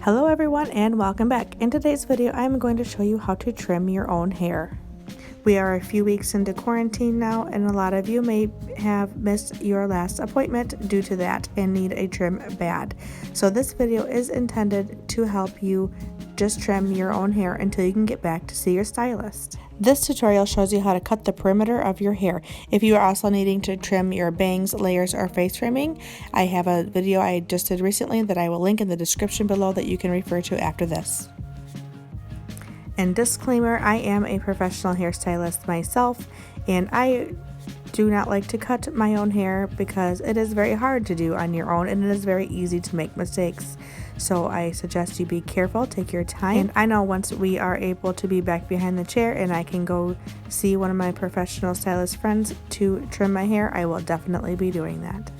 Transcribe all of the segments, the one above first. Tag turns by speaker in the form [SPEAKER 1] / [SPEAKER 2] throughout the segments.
[SPEAKER 1] Hello everyone and welcome back. In today's video, I'm going to show you how to trim your own hair. We are a few weeks into quarantine now, and a lot of you may have missed your last appointment due to that and need a trim bad. So this video is intended to help you just trim your own hair until you can get back to see your stylist. This tutorial shows you how to cut the perimeter of your hair. If you are also needing to trim your bangs, layers, or face trimming, I have a video I just did recently that I will link in the description below that you can refer to after this. And disclaimer, I am a professional hairstylist myself, and I do not like to cut my own hair because it is very hard to do on your own and it is very easy to make mistakes. So I suggest you be careful, take your time. And I know once we are able to be back behind the chair and I can go see one of my professional stylist friends to trim my hair, I will definitely be doing that.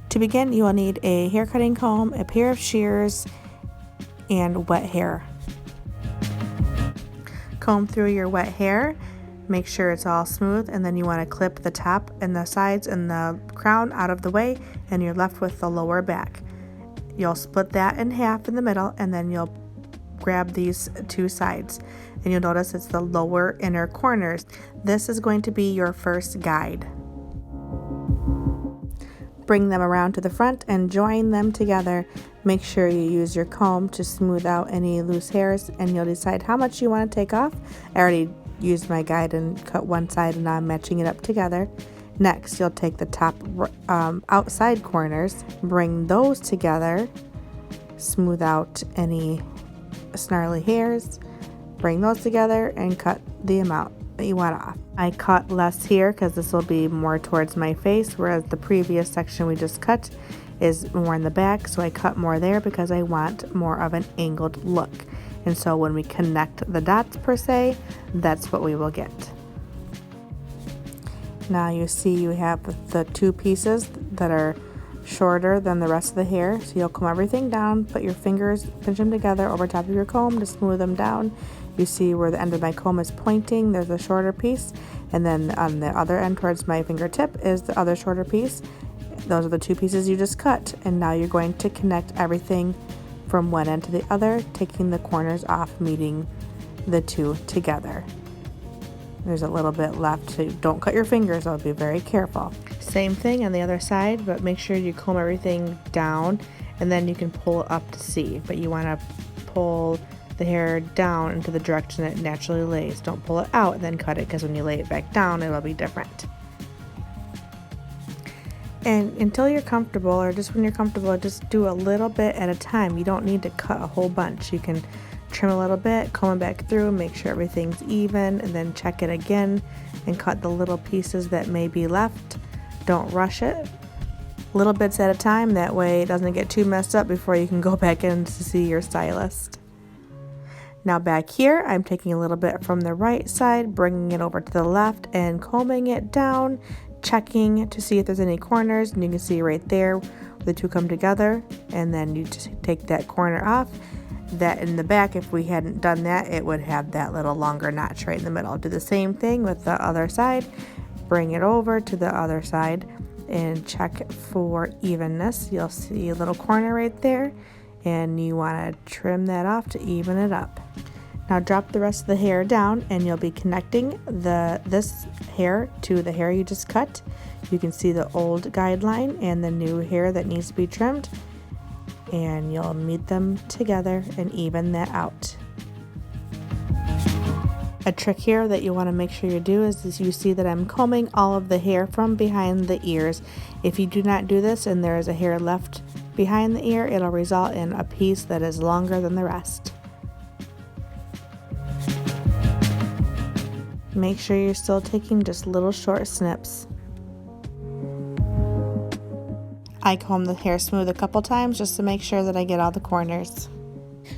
[SPEAKER 1] To begin, you will need a hair cutting comb, a pair of shears, and wet hair. Comb through your wet hair, make sure it's all smooth, and then you want to clip the top and the sides and the crown out of the way, and you're left with the lower back. You'll split that in half in the middle, and then you'll grab these two sides, and you'll notice it's the lower inner corners. This is going to be your first guide. Bring them around to the front and join them together. Make sure you use your comb to smooth out any loose hairs, and you'll decide how much you want to take off. I already used my guide and cut one side, and now I'm matching it up together. Next, you'll take the top outside corners, bring those together, smooth out any snarly hairs, bring those together, and cut the amount that you want off. I cut less here because this will be more towards my face, whereas the previous section we just cut is more in the back, so I cut more there because I want more of an angled look. And so when we connect the dots per se, that's what we will get. Now you see you have the two pieces that are shorter than the rest of the hair, so you'll comb everything down, put your fingers, pinch them together over top of your comb to smooth them down. You see where the end of my comb is pointing, there's a shorter piece, and then on the other end towards my fingertip is the other shorter piece. Those are the two pieces you just cut, and now you're going to connect everything from one end to the other, taking the corners off, meeting the two together. There's a little bit left, so don't cut your fingers, I'll be very careful. Same thing on the other side, but make sure you comb everything down, and then you can pull it up to see. But you want to pull the hair down into the direction it naturally lays. Don't pull it out and then cut it, because when you lay it back down, it'll be different. And until you're comfortable, or just when you're comfortable, just do a little bit at a time. You don't need to cut a whole bunch. You can trim a little bit, comb it back through, make sure everything's even, and then check it again and cut the little pieces that may be left. Don't rush it. Little bits at a time, that way it doesn't get too messed up before you can go back in to see your stylist. Now back here, I'm taking a little bit from the right side, bringing it over to the left and combing it down, checking to see if there's any corners, and you can see right there the two come together, and then you just take that corner off. That in the back, if we hadn't done that, it would have that little longer notch right in the middle. Do the same thing with the other side, bring it over to the other side and check for evenness. You'll see a little corner right there, and you want to trim that off to even it up. Now drop the rest of the hair down, and you'll be connecting this hair to the hair you just cut. You can see the old guideline and the new hair that needs to be trimmed, and you'll meet them together and even that out. A trick here that you want to make sure you do is you see that I'm combing all of the hair from behind the ears. If you do not do this and there is a hair left behind the ear, it'll result in a piece that is longer than the rest. Make sure you're still taking just little short snips. I comb the hair smooth a couple times just to make sure that I get all the corners.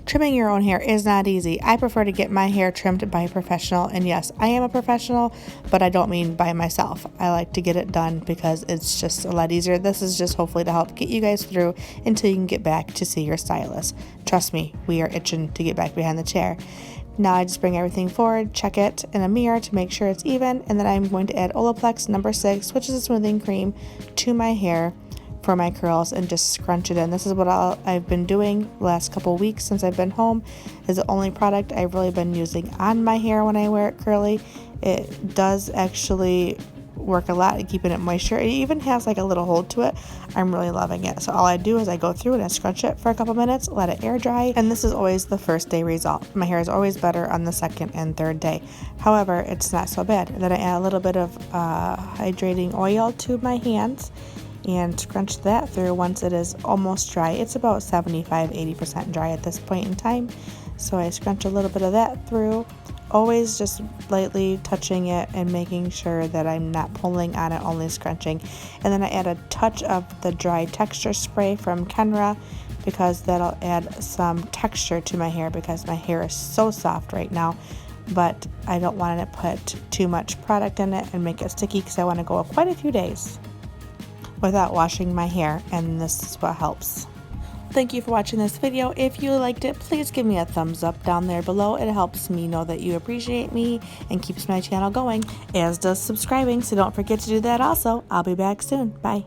[SPEAKER 1] Trimming your own hair is not easy. I prefer to get my hair trimmed by a professional, and yes, I am a professional, but I don't mean by myself. I like to get it done because it's just a lot easier. This is just hopefully to help get you guys through until you can get back to see your stylist. Trust me, we are itching to get back behind the chair. Now I just bring everything forward, check it in a mirror to make sure it's even, and then I'm going to add Olaplex number 6, which is a smoothing cream, to my hair for my curls and just scrunch it in. This is what I've been doing the last couple weeks since I've been home. Is the only product I've really been using on my hair when I wear it curly. It does actually work a lot at keeping it moisture. It even has like a little hold to it. I'm really loving it. So all I do is I go through and I scrunch it for a couple minutes, let it air dry, and this is always the first day result. My hair is always better on the second and third day. However, it's not so bad. And then I add a little bit of hydrating oil to my hands and scrunch that through once it is almost dry. It's about 75-80% dry at this point in time. So I scrunch a little bit of that through, always just lightly touching it and making sure that I'm not pulling on it, only scrunching. And then I add a touch of the dry texture spray from Kenra because that'll add some texture to my hair because my hair is so soft right now. But I don't want to put too much product in it and make it sticky because I want to go quite a few days without washing my hair, and this is what helps. Thank you for watching this video. If you liked it, please give me a thumbs up down there below. It helps me know that you appreciate me and keeps my channel going, as does subscribing, so don't forget to do that also. I'll be back soon. Bye.